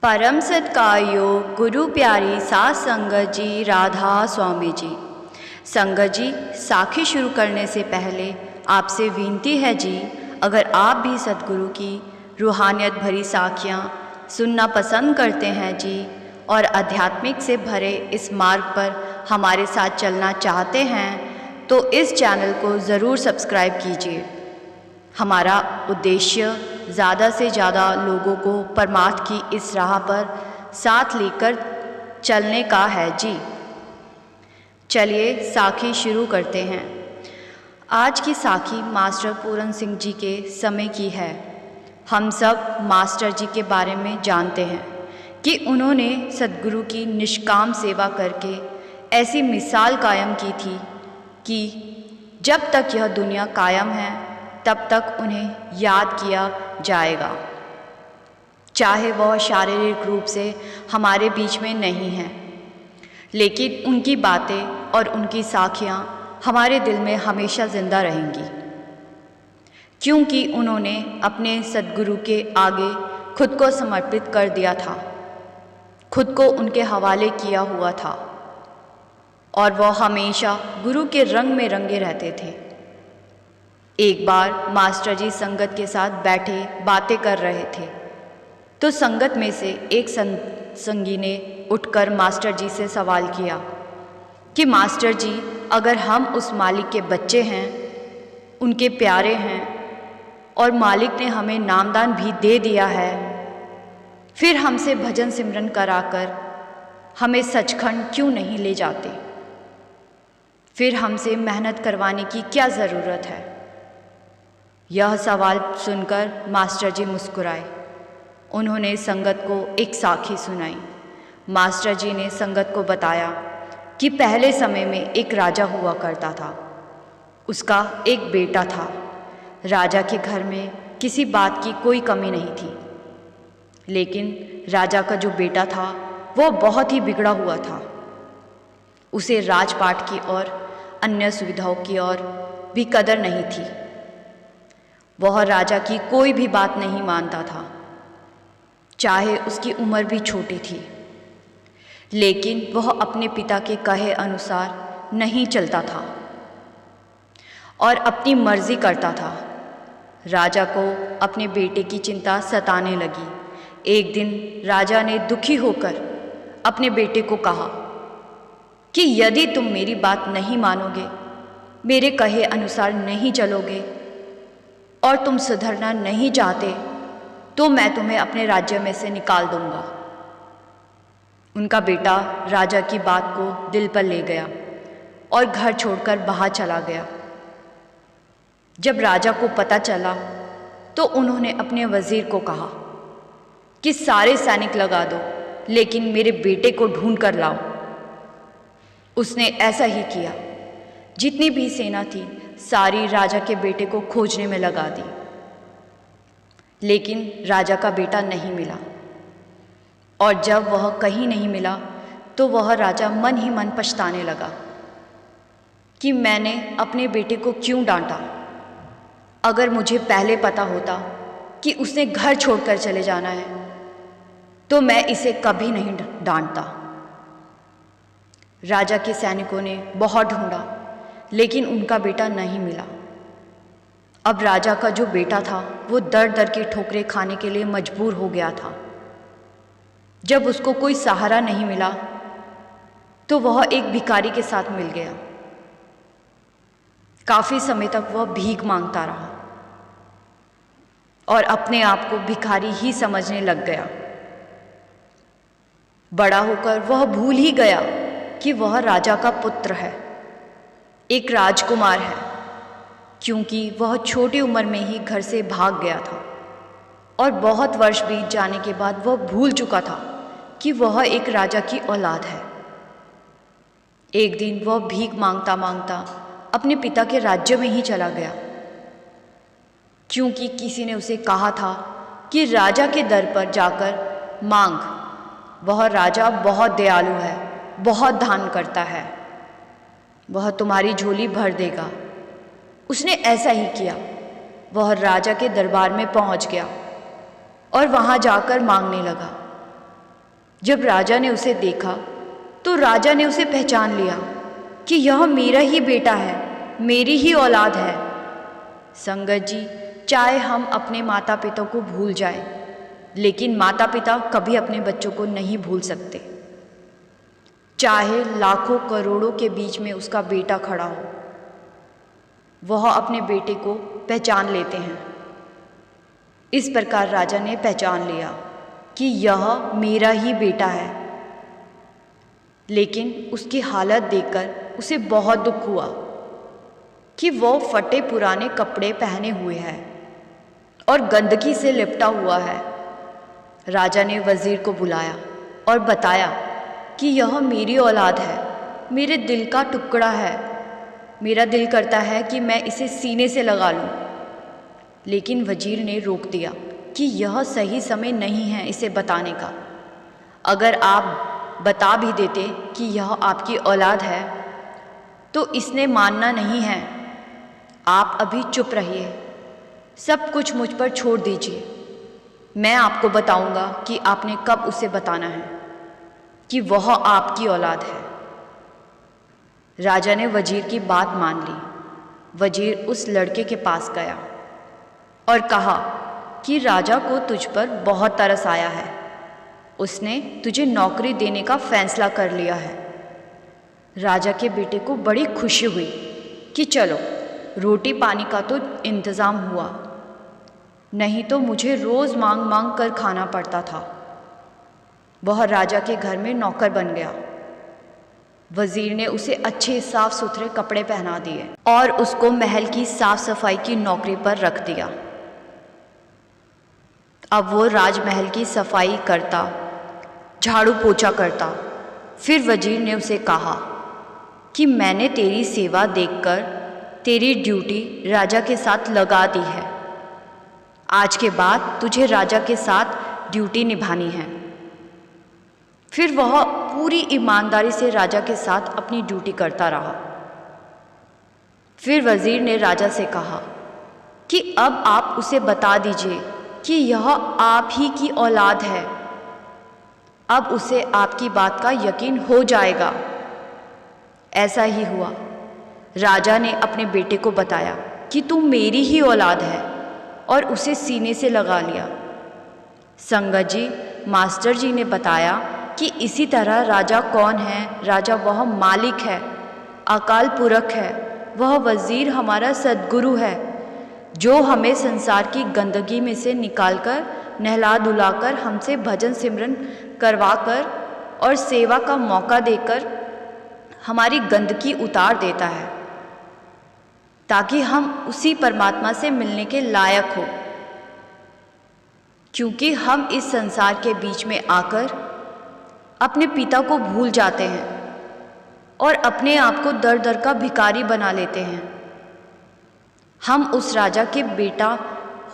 परम सत्कार्योग गुरु प्यारी सास संगत जी, राधा स्वामी जी। संगत जी, साखी शुरू करने से पहले आपसे विनती है जी, अगर आप भी सतगुरु की रूहानियत भरी साखियाँ सुनना पसंद करते हैं जी और आध्यात्मिक से भरे इस मार्ग पर हमारे साथ चलना चाहते हैं तो इस चैनल को ज़रूर सब्सक्राइब कीजिए। हमारा उद्देश्य ज़्यादा से ज़्यादा लोगों को परमार्थ की इस राह पर साथ लेकर चलने का है जी। चलिए साखी शुरू करते हैं। आज की साखी मास्टर पूरन सिंह जी के समय की है। हम सब मास्टर जी के बारे में जानते हैं कि उन्होंने सद्गुरु की निष्काम सेवा करके ऐसी मिसाल कायम की थी कि जब तक यह दुनिया कायम है तब तक उन्हें याद किया जाएगा, चाहे वह शारीरिक रूप से हमारे बीच में नहीं हैं, लेकिन उनकी बातें और उनकी साखियाँ हमारे दिल में हमेशा ज़िंदा रहेंगी, क्योंकि उन्होंने अपने सद्गुरु के आगे खुद को समर्पित कर दिया था, खुद को उनके हवाले किया हुआ था और वह हमेशा गुरु के रंग में रंगे रहते थे। एक बार मास्टर जी संगत के साथ बैठे बातें कर रहे थे तो संगत में से एक संगी ने उठकर मास्टर जी से सवाल किया कि मास्टर जी, अगर हम उस मालिक के बच्चे हैं, उनके प्यारे हैं और मालिक ने हमें नामदान भी दे दिया है, फिर हमसे भजन सिमरन कराकर हमें सचखंड क्यों नहीं ले जाते? फिर हमसे मेहनत करवाने की क्या ज़रूरत है? यह सवाल सुनकर मास्टर जी मुस्कुराए। उन्होंने संगत को एक साखी सुनाई। मास्टर जी ने संगत को बताया कि पहले समय में एक राजा हुआ करता था। उसका एक बेटा था। राजा के घर में किसी बात की कोई कमी नहीं थी, लेकिन राजा का जो बेटा था वो बहुत ही बिगड़ा हुआ था। उसे राजपाट की और अन्य सुविधाओं की और भी कदर नहीं थी। वह राजा की कोई भी बात नहीं मानता था, चाहे उसकी उम्र भी छोटी थी, लेकिन वह अपने पिता के कहे अनुसार नहीं चलता था और अपनी मर्जी करता था। राजा को अपने बेटे की चिंता सताने लगी। एक दिन राजा ने दुखी होकर अपने बेटे को कहा कि यदि तुम मेरी बात नहीं मानोगे, मेरे कहे अनुसार नहीं चलोगे और तुम सुधरना नहीं चाहते तो मैं तुम्हें अपने राज्य में से निकाल दूंगा। उनका बेटा राजा की बात को दिल पर ले गया और घर छोड़कर बाहर चला गया। जब राजा को पता चला तो उन्होंने अपने वजीर को कहा कि सारे सैनिक लगा दो, लेकिन मेरे बेटे को ढूंढ कर लाओ। उसने ऐसा ही किया। जितनी भी सेना थी सारी राजा के बेटे को खोजने में लगा दी, लेकिन राजा का बेटा नहीं मिला। और जब वह कहीं नहीं मिला तो वह राजा मन ही मन पछताने लगा कि मैंने अपने बेटे को क्यों डांटा। अगर मुझे पहले पता होता कि उसने घर छोड़कर चले जाना है तो मैं इसे कभी नहीं डांटता। राजा के सैनिकों ने बहुत ढूंढा, लेकिन उनका बेटा नहीं मिला। अब राजा का जो बेटा था वो दर दर की ठोकरें खाने के लिए मजबूर हो गया था। जब उसको कोई सहारा नहीं मिला तो वह एक भिखारी के साथ मिल गया। काफी समय तक वह भीख मांगता रहा और अपने आप को भिखारी ही समझने लग गया। बड़ा होकर वह भूल ही गया कि वह राजा का पुत्र है, एक राजकुमार है, क्योंकि वह छोटी उम्र में ही घर से भाग गया था और बहुत वर्ष बीत जाने के बाद वह भूल चुका था कि वह एक राजा की औलाद है। एक दिन वह भीख मांगता मांगता अपने पिता के राज्य में ही चला गया, क्योंकि किसी ने उसे कहा था कि राजा के दर पर जाकर मांग, वह राजा बहुत दयालु है, बहुत दान करता है, वह तुम्हारी झोली भर देगा। उसने ऐसा ही किया। वह राजा के दरबार में पहुंच गया और वहां जाकर मांगने लगा। जब राजा ने उसे देखा तो राजा ने उसे पहचान लिया कि यह मेरा ही बेटा है, मेरी ही औलाद है। संगत जी, चाहे हम अपने माता पिता को भूल जाएं, लेकिन माता पिता कभी अपने बच्चों को नहीं भूल सकते। चाहे लाखों करोड़ों के बीच में उसका बेटा खड़ा हो, वह अपने बेटे को पहचान लेते हैं। इस प्रकार राजा ने पहचान लिया कि यह मेरा ही बेटा है। लेकिन उसकी हालत देखकर उसे बहुत दुख हुआ कि वो फटे पुराने कपड़े पहने हुए है और गंदगी से लिपटा हुआ है। राजा ने वजीर को बुलाया और बताया कि यह मेरी औलाद है, मेरे दिल का टुकड़ा है। मेरा दिल करता है कि मैं इसे सीने से लगा लूं। लेकिन वजीर ने रोक दिया कि यह सही समय नहीं है इसे बताने का। अगर आप बता भी देते कि यह आपकी औलाद है तो इसने मानना नहीं है। आप अभी चुप रहिए, सब कुछ मुझ पर छोड़ दीजिए। मैं आपको बताऊंगा कि आपने कब उसे बताना है कि वह आपकी औलाद है। राजा ने वजीर की बात मान ली। वजीर उस लड़के के पास गया और कहा कि राजा को तुझ पर बहुत तरस आया है, उसने तुझे नौकरी देने का फैसला कर लिया है। राजा के बेटे को बड़ी खुशी हुई कि चलो रोटी पानी का तो इंतज़ाम हुआ, नहीं तो मुझे रोज़ मांग मांग कर खाना पड़ता था। वह राजा के घर में नौकर बन गया। वजीर ने उसे अच्छे साफ सुथरे कपड़े पहना दिए और उसको महल की साफ सफाई की नौकरी पर रख दिया। अब वो राजमहल की सफाई करता, झाड़ू पोछा करता। फिर वजीर ने उसे कहा कि मैंने तेरी सेवा देखकर तेरी ड्यूटी राजा के साथ लगा दी है। आज के बाद तुझे राजा के साथ ड्यूटी निभानी है। फिर वह पूरी ईमानदारी से राजा के साथ अपनी ड्यूटी करता रहा। फिर वजीर ने राजा से कहा कि अब आप उसे बता दीजिए कि यह आप ही की औलाद है। अब उसे आपकी बात का यकीन हो जाएगा। ऐसा ही हुआ। राजा ने अपने बेटे को बताया कि तू मेरी ही औलाद है और उसे सीने से लगा लिया। संगत जी, मास्टर जी ने बताया कि इसी तरह राजा कौन है? राजा वह मालिक है, अकाल पुरख है। वह वजीर हमारा सद्गुरु है जो हमें संसार की गंदगी में से निकालकर, नहला धुलाकर, हमसे भजन सिमरन करवाकर और सेवा का मौका देकर हमारी गंदगी उतार देता है ताकि हम उसी परमात्मा से मिलने के लायक हो। क्योंकि हम इस संसार के बीच में आकर अपने पिता को भूल जाते हैं और अपने आप को दर दर का भिखारी बना लेते हैं। हम उस राजा के बेटा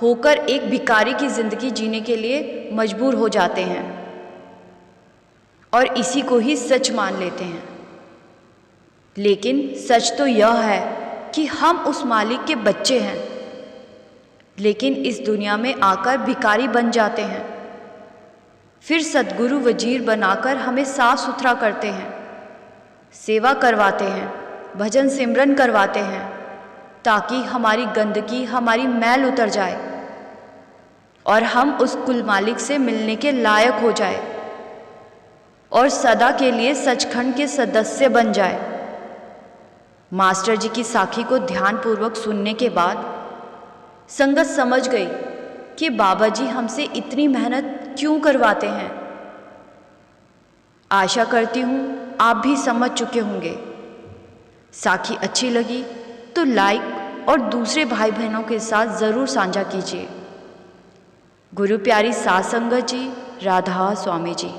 होकर एक भिखारी की जिंदगी जीने के लिए मजबूर हो जाते हैं और इसी को ही सच मान लेते हैं। लेकिन सच तो यह है कि हम उस मालिक के बच्चे हैं, लेकिन इस दुनिया में आकर भिखारी बन जाते हैं। फिर सद्गुरु वजीर बनाकर हमें साफ सुथरा करते हैं, सेवा करवाते हैं, भजन सिमरन करवाते हैं ताकि हमारी गंदगी, हमारी मैल उतर जाए और हम उस कुल मालिक से मिलने के लायक हो जाए और सदा के लिए सचखंड के सदस्य बन जाए। मास्टर जी की साखी को ध्यानपूर्वक सुनने के बाद संगत समझ गई कि बाबा जी हमसे इतनी मेहनत क्यों करवाते हैं। आशा करती हूँ आप भी समझ चुके होंगे। साखी अच्छी लगी तो लाइक और दूसरे भाई बहनों के साथ ज़रूर साझा कीजिए। गुरु प्यारी सात संगत जी, राधा स्वामी जी।